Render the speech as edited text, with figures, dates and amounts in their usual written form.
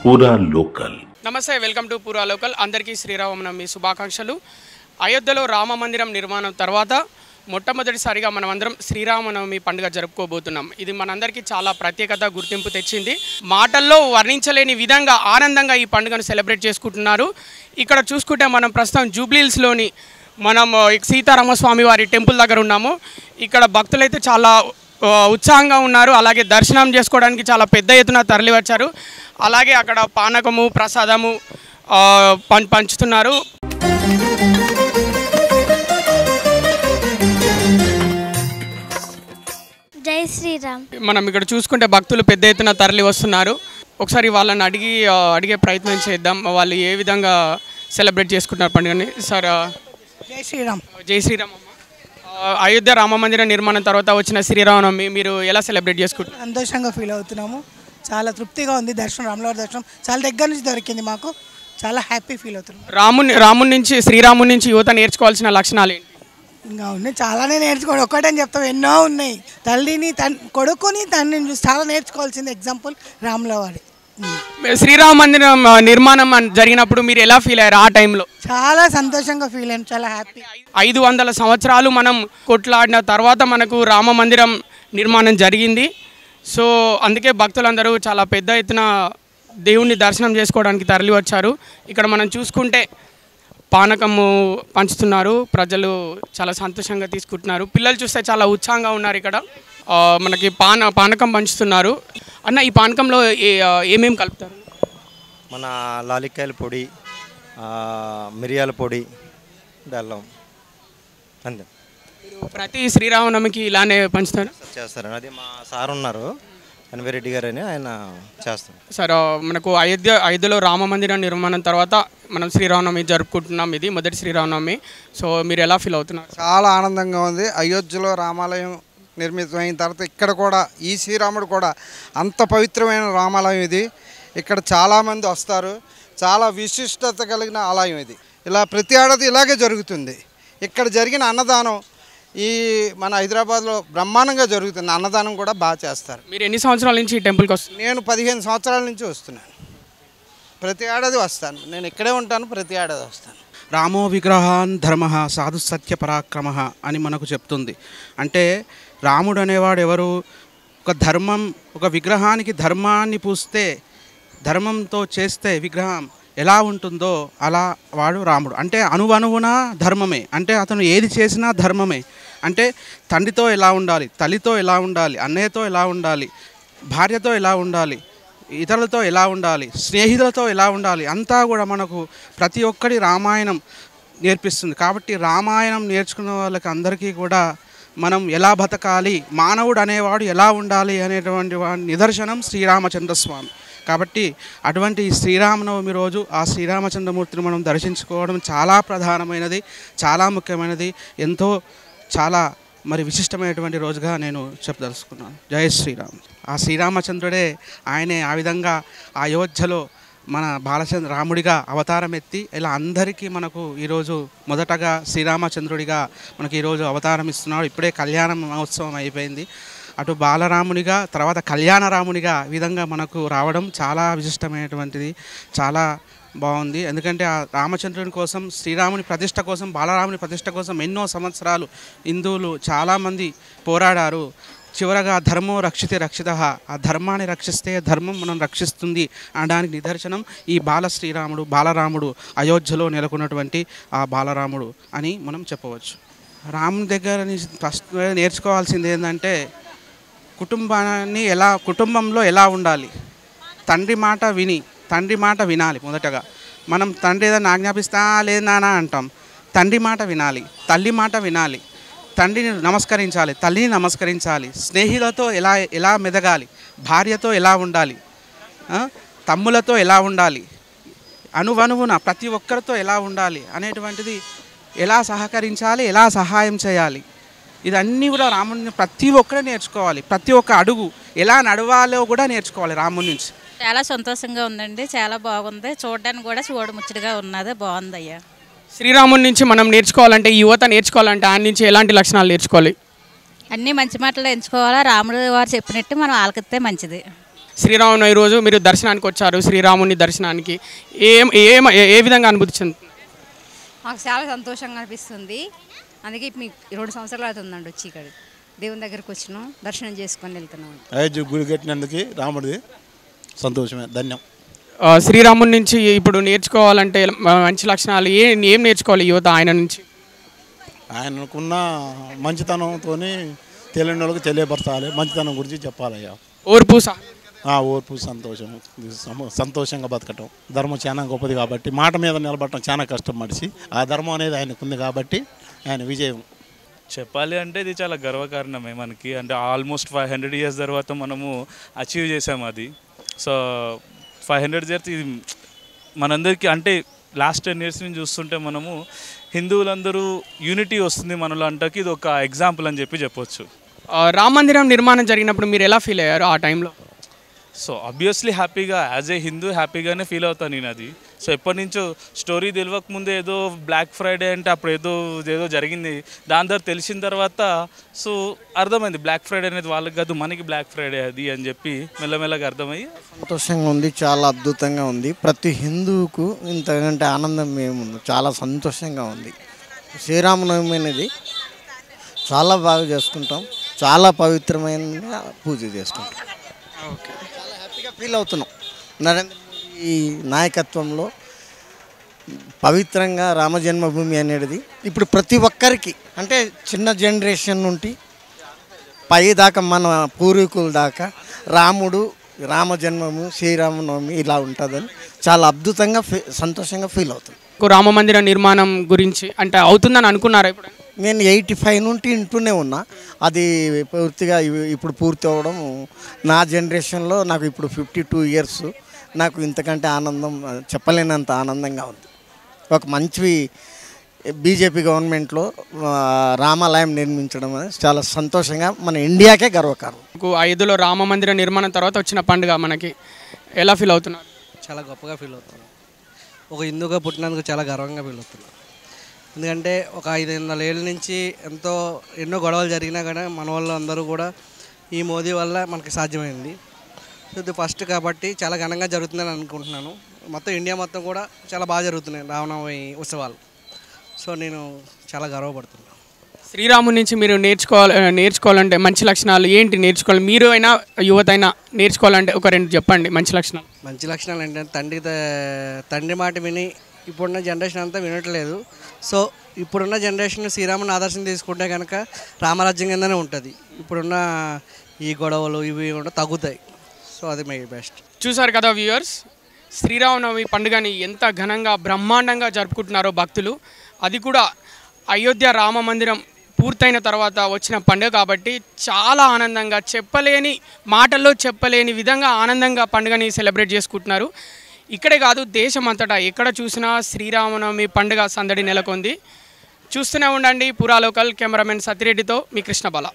పూరా లోకల్. నమస్తే, welcome to పూరా లోకల్. అందరికీ శ్రీరామనవమి శుభాకాంక్షలు. అయోధ్యలో రామ మందిరం నిర్మాణం తర్వాత మొట్టమొదటిసారిగా మనమందరం శ్రీరామనవమి పండుగ జరుపుకోబోతున్నాం. ఇది మనందరికీ చాలా ప్రత్యేకత, గుర్తింపు తెచ్చింది. మాటల్లో వర్ణించలేని విధంగా ఆనందంగా ఈ పండుగను సెలబ్రేట్ చేసుకుంటున్నారు. ఇక్కడ చూసుకుంటే మనం ప్రస్తుతం జూబ్లీహిల్స్లోని మనం సీతారామస్వామి వారి టెంపుల్ దగ్గర ఉన్నాము. ఇక్కడ భక్తులైతే చాలా ఉత్సాహంగా ఉన్నారు. అలాగే దర్శనం చేసుకోవడానికి చాలా పెద్ద ఎత్తున తరలి వచ్చారు. అలాగే అక్కడ పానకము, ప్రసాదము పంచుతున్నారు. జై శ్రీరామ్. మనం ఇక్కడ చూసుకుంటే భక్తులు పెద్ద ఎత్తున తరలి వస్తున్నారు. ఒకసారి వాళ్ళని అడిగే ప్రయత్నం చేద్దాం. వాళ్ళు ఏ విధంగా సెలబ్రేట్ చేసుకుంటున్నారు పండుగని. సార్, జై శ్రీరామ్. జై శ్రీరామ్. అయోధ్య రామ మందిర నిర్మాణం తర్వాత వచ్చిన శ్రీరామనవమి మీరు ఎలా సెలబ్రేట్ చేసుకుంటారు? సంతోషంగా ఫీల్ అవుతున్నాము. చాలా తృప్తిగా ఉంది. దర్శనం, రాములవారి దర్శనం చాలా దగ్గర నుంచి దొరికింది మాకు. చాలా హ్యాపీ ఫీల్ అవుతున్నాం. శ్రీరాముని నుంచి యువత నేర్చుకోవాల్సిన లక్షణాలు ఏంటి? ఇంకా ఉన్నాయి, చాలానే నేర్చుకోవాలి. ఒక్కటని చెప్తాం, ఎన్నో ఉన్నాయి. తల్లిని కొడుకుని తండ్రిని చూసి చాలా నేర్చుకోవాల్సింది ఎగ్జాంపుల్ రాములవారి. శ్రీరామ మందిరం నిర్మాణం జరిగినప్పుడు మీరు ఎలా ఫీల్ అయ్యారు? ఆ టైంలో చాలా సంతోషంగా ఫీల్ అయ్యాను, చాలా హ్యాపీ. 500 సంవత్సరాలు మనం కొట్లాడిన తర్వాత మనకు రామ మందిరం నిర్మాణం జరిగింది. సో అందుకే భక్తులందరూ చాలా పెద్ద ఎత్తున దేవుణ్ణి దర్శనం చేసుకోవడానికి తరలి వచ్చారు. ఇక్కడ మనం చూసుకుంటే పానకము పంచుతున్నారు. ప్రజలు చాలా సంతోషంగా తీసుకుంటున్నారు. పిల్లలు చూస్తే చాలా ఉత్సాహంగా ఉన్నారు. ఇక్కడ మనకి పానకం పంచుతున్నారు. అన్న, ఈ పానకంలో ఏమేమి కలుపుతారు? మన లాలిక్కాయల పొడి, మిరియాల పొడి, బెల్లం, అంతే. ప్రతి శ్రీరామనవమికి ఇలానే పంచుతారు చేస్తారు. అది మా సార్ ఉన్నారు, అన్విరెడ్డి గారు అని, ఆయన చేస్తారు. సార్, మనకు అయోధ్యలో రామ మందిరం నిర్మాణం తర్వాత మనం శ్రీరామనవమి జరుపుకుంటున్నాం. ఇది మొదటి శ్రీరామనవమి. సో మీరు ఎలా ఫీల్ అవుతున్నారు? చాలా ఆనందంగా ఉంది. అయోధ్యలో రామాలయం నిర్మితమైన తర్వాత ఇక్కడ కూడా ఈ శ్రీరాముడు కూడా అంత పవిత్రమైన రామాలయం ఇది. ఇక్కడ చాలామంది వస్తారు. చాలా విశిష్టత కలిగిన ఆలయం ఇది. ఇలా ప్రతి ఏడాది ఇలాగే జరుగుతుంది. ఇక్కడ జరిగిన అన్నదానం ఈ మన హైదరాబాద్లో బ్రహ్మాండంగా జరుగుతుంది. అన్నదానం కూడా బాగా చేస్తారు. మీరు ఎన్ని సంవత్సరాల నుంచి ఈ టెంపుల్కి వస్తారు? నేను 15 సంవత్సరాల నుంచి వస్తున్నాను. ప్రతి ఏడాది వస్తాను. నేను ఇక్కడే ఉంటాను, ప్రతి ఏడాది వస్తాను. రామో విగ్రహాన్ ధర్మ సాధు సత్య పరాక్రమ అని మనకు చెప్తుంది. అంటే రాముడు అనేవాడు ఎవరు? ఒక విగ్రహానికి ధర్మాన్ని పూస్తే, ధర్మంతో చేస్తే విగ్రహం ఎలా ఉంటుందో అలా వాడు రాముడు. అంటే అణువణువున ధర్మమే. అంటే అతను ఏది చేసినా ధర్మమే. అంటే తండ్రితో ఎలా ఉండాలి, తల్లితో ఎలా ఉండాలి, అన్నయ్యతో ఎలా ఉండాలి, భార్యతో ఎలా ఉండాలి, ఇతరులతో ఎలా ఉండాలి, స్నేహితులతో ఎలా ఉండాలి, అంతా కూడా మనకు ప్రతి ఒక్కటి రామాయణం నేర్పిస్తుంది. కాబట్టి రామాయణం నేర్చుకున్న వాళ్ళకి అందరికీ కూడా మనం ఎలా బతకాలి, మానవుడు అనేవాడు ఎలా ఉండాలి అనేటువంటి నిదర్శనం శ్రీరామచంద్రస్వామి. కాబట్టి అటువంటి శ్రీరామనవమి రోజు ఆ శ్రీరామచంద్రమూర్తిని మనం దర్శించుకోవడం చాలా ప్రధానమైనది, చాలా ముఖ్యమైనది, చాలా విశిష్టమైనటువంటి రోజుగా నేను చెప్పదలుచుకున్నాను. జై శ్రీరామ్. ఆ శ్రీరామచంద్రుడే ఆయనే ఆ విధంగా అయోధ్యలో మన రాముడిగా అవతారం ఎత్తి ఇలా అందరికీ మనకు ఈరోజు మొదటగా శ్రీరామచంద్రుడిగా మనకి ఈరోజు అవతారం ఇస్తున్నాడు. ఇప్పుడే కళ్యాణ మహోత్సవం అయిపోయింది. అటు బాలరామునిగా, తర్వాత కళ్యాణరామునిగా ఈ విధంగా మనకు రావడం చాలా విశిష్టమైనటువంటిది, చాలా బాగుంది. ఎందుకంటే ఆ రామచంద్రుని కోసం, శ్రీరాముని ప్రతిష్ట కోసం, బాలరాముని ప్రతిష్ట కోసం ఎన్నో సంవత్సరాలు హిందువులు చాలామంది పోరాడారు. చివరగా ధర్మో రక్షితే రక్షిత, ఆ ధర్మాన్ని రక్షిస్తే ధర్మం మనం రక్షిస్తుంది అనడానికి నిదర్శనం ఈ బాలరాముడు అయోధ్యలో నెలకొన్నటువంటి ఆ బాలరాముడు అని మనం చెప్పవచ్చు. రాముని దగ్గర నుంచి ఫస్ట్ నేర్చుకోవాల్సింది ఏంటంటే కుటుంబంలో ఎలా ఉండాలి. తండ్రి మాట వినాలి. మొదటగా మనం తండ్రి ఏదైనా ఆజ్ఞాపిస్తా లేదు నానా అంటాం. తండ్రి మాట వినాలి, తల్లి మాట వినాలి, తండ్రిని నమస్కరించాలి, తల్లిని నమస్కరించాలి, స్నేహితులతో ఎలా మెదగాలి, భార్యతో ఎలా ఉండాలి, తమ్ములతో ఎలా ఉండాలి, అణువణువున ప్రతి ఒక్కరితో ఎలా ఉండాలి అనేటువంటిది, ఎలా సహకరించాలి, ఎలా సహాయం చేయాలి, ఇదన్నీ కూడా రాముని ప్రతి ఒక్కరే నేర్చుకోవాలి. ప్రతి ఒక్క అడుగు ఎలా నడవాలో కూడా నేర్చుకోవాలి రాముని నుంచి. చాలా సంతోషంగా ఉందండి, చాలా బాగుంది. చూడడానికి కూడా చూడముచ్చటగా ఉన్నది, బాగుందయ్యా. శ్రీరాముని నుంచి మనం నేర్చుకోవాలంటే, యువత నేర్చుకోవాలంటే ఆయన నుంచి ఎలాంటి లక్షణాలు నేర్చుకోవాలి? అన్నీ మంచి మాటలు ఎంచుకోవాలా. రాముడు వారు చెప్పినట్టు మనం ఆలకిస్తే మంచిది. శ్రీరామనవమి రోజు మీరు దర్శనానికి వచ్చారు, శ్రీరాముని దర్శనానికి ఏ విధంగా అనుభూతి చెందుతుంది? మాకు చాలా సంతోషంగా అనిపిస్తుంది. అందుకే మీకు 2 సంవత్సరాలు అవుతుందండి వచ్చి ఇక్కడ దేవుని దగ్గరికి వచ్చినాం, దర్శనం చేసుకొని వెళ్తున్నాం. అయోధ్య గుడి కట్టినందుకు రాముడిది సంతోషమే, ధన్యం. శ్రీరాముడి నుంచి ఇప్పుడు నేర్చుకోవాలంటే మంచి లక్షణాలు ఏం నేర్చుకోవాలి యువత ఆయన నుంచి? ఆయనకున్న మంచితనంతో తెలియని వాళ్ళకి తెలియపరచాలి, మంచితనం గురించి చెప్పాలయ్యా. ఓర్పు ఓర్పు, సంతోషం, సంతోషంగా బతకటం. ధర్మం చాలా గొప్పది కాబట్టి మాట మీద నిలబడటం చాలా కష్టం మనిషి. ఆ ధర్మం అనేది ఆయనకుంది కాబట్టి ఆయన విజయం. చెప్పాలి అంటే ఇది చాలా గర్వకారణమే మనకి. అంటే ఆల్మోస్ట్ 500 years తర్వాత మనము అచీవ్ చేసాము అది. సో 500 years ఇది మనందరికీ అంటే లాస్ట్ 10 years నుంచి చూస్తుంటే మనము హిందువులందరూ యూనిటీ వస్తుంది మనలో అంటకి ఇది ఒక ఎగ్జాంపుల్ అని చెప్పొచ్చు. రామ మందిరం నిర్మాణం జరిగినప్పుడు మీరు ఎలా ఫీల్ అయ్యారు ఆ టైంలో? సో ఆబ్వియస్లీ హ్యాపీగా, యాజ్ ఏ హిందూ హ్యాపీగానే ఫీల్ అవుతాను నేను అది. సో ఎప్పటి నుంచో స్టోరీ తెలియక ముందే ఏదో బ్లాక్ ఫ్రైడే అంటే అప్పుడు ఏదో జరిగింది, దాని తర్వాత తెలిసిన తర్వాత సో అర్థమైంది బ్లాక్ ఫ్రైడే అనేది వాళ్ళకి కాదు మనకి బ్లాక్ ఫ్రైడే అది అని చెప్పి మెల్లమెల్లగా అర్థమయ్యి సంతోషంగా ఉంది, చాలా అద్భుతంగా ఉంది. ప్రతి హిందువుకు ఇంతకంటే ఆనందం ఏముంది, చాలా సంతోషంగా ఉంది. శ్రీరామనవమి అనేది చాలా బాగా చేసుకుంటాం, చాలా పవిత్రమైన పూజ చేసుకుంటాం. చాలా హ్యాపీగా ఫీల్ అవుతున్నాం. నరేంద్ర మోదీ నాయకత్వంలో పవిత్రంగా రామ జన్మభూమి అనేది ఇప్పుడు ప్రతి ఒక్కరికి అంటే చిన్న జనరేషన్ నుండి పై దాకా మన పూర్వీకుల దాకా రాముడు, రామ జన్మము, శ్రీరామనవమి ఇలా ఉంటుందని చాలా అద్భుతంగా సంతోషంగా ఫీల్ అవుతుంది. రామ మందిర నిర్మాణం గురించి అంటే అవుతుందని అనుకున్నారా? ఇప్పుడు నేను 85 నుండి వింటూనే ఉన్నా, అది పూర్తిగా ఇప్పుడు పూర్తి అవ్వడం నా జనరేషన్లో నాకు ఇప్పుడు 52 years. నాకు ఇంతకంటే ఆనందం చెప్పలేనంత ఆనందంగా ఉంది. ఒక మంచి బీజేపీ గవర్నమెంట్లో రామాలయం నిర్మించడం అనేది చాలా సంతోషంగా మన ఇండియాకే గర్వకారణం. అయోధ్యలో రామ మందిర నిర్మాణం తర్వాత వచ్చిన పండుగ మనకి ఎలా ఫీల్ అవుతున్నారు? చాలా గొప్పగా ఫీల్ అవుతున్నాను. ఒక హిందూగా పుట్టినందుకు చాలా గర్వంగా ఫీల్ అవుతున్నాను. ఎందుకంటే ఒక 500 ఏళ్ళ నుంచి ఎన్నో గొడవలు జరిగినా కానీ మన వాళ్ళు అందరూ కూడా ఈ మోదీ వల్ల మనకి సాధ్యమైంది. ఇది ఫస్ట్ కాబట్టి చాలా ఘనంగా జరుగుతుందని అనుకుంటున్నాను. మొత్తం ఇండియా మొత్తం కూడా చాలా బాగా జరుగుతున్నాయి రామనవమి ఉత్సవాలు. సో నేను చాలా గర్వపడుతున్నాను. శ్రీరాముడి నుంచి మీరు నేర్చుకోవాలంటే మంచి లక్షణాలు ఏంటి నేర్చుకోవాలి? మీరు అయినా యువత అయినా నేర్చుకోవాలంటే ఒక 2 చెప్పండి మంచి లక్షణాలు. మంచి లక్షణాలు అంటే తండ్రి మాట విని ఇప్పుడున్న జనరేషన్ అంతా వినట్లేదు. సో ఇప్పుడున్న జనరేషన్ శ్రీరాముని ఆదర్శం తీసుకుంటే కనుక రామరాజ్యం కిందనే ఉంటుంది. ఇప్పుడున్న ఈ గొడవలు ఇవి కూడా తగ్గుతాయి. సో అది మై బెస్ట్. చూసారు కదా వ్యూవర్స్, శ్రీరామనవమి పండుగని ఎంత ఘనంగా బ్రహ్మాండంగా జరుపుకుంటున్నారో భక్తులు. అది కూడా అయోధ్య రామ మందిరం పూర్తయిన తర్వాత వచ్చిన పండుగ కాబట్టి చాలా ఆనందంగా మాటల్లో చెప్పలేని విధంగా ఆనందంగా పండుగని సెలబ్రేట్ చేసుకుంటున్నారు. ఇక్కడే కాదు దేశమంతటా ఎక్కడ చూసినా శ్రీరామనవమి పండుగ సందడి నెలకొంది. చూస్తూనే ఉండండి పురా లోకల్. కెమెరామెన్ సతిరెడ్డితో మీ కృష్ణబాల.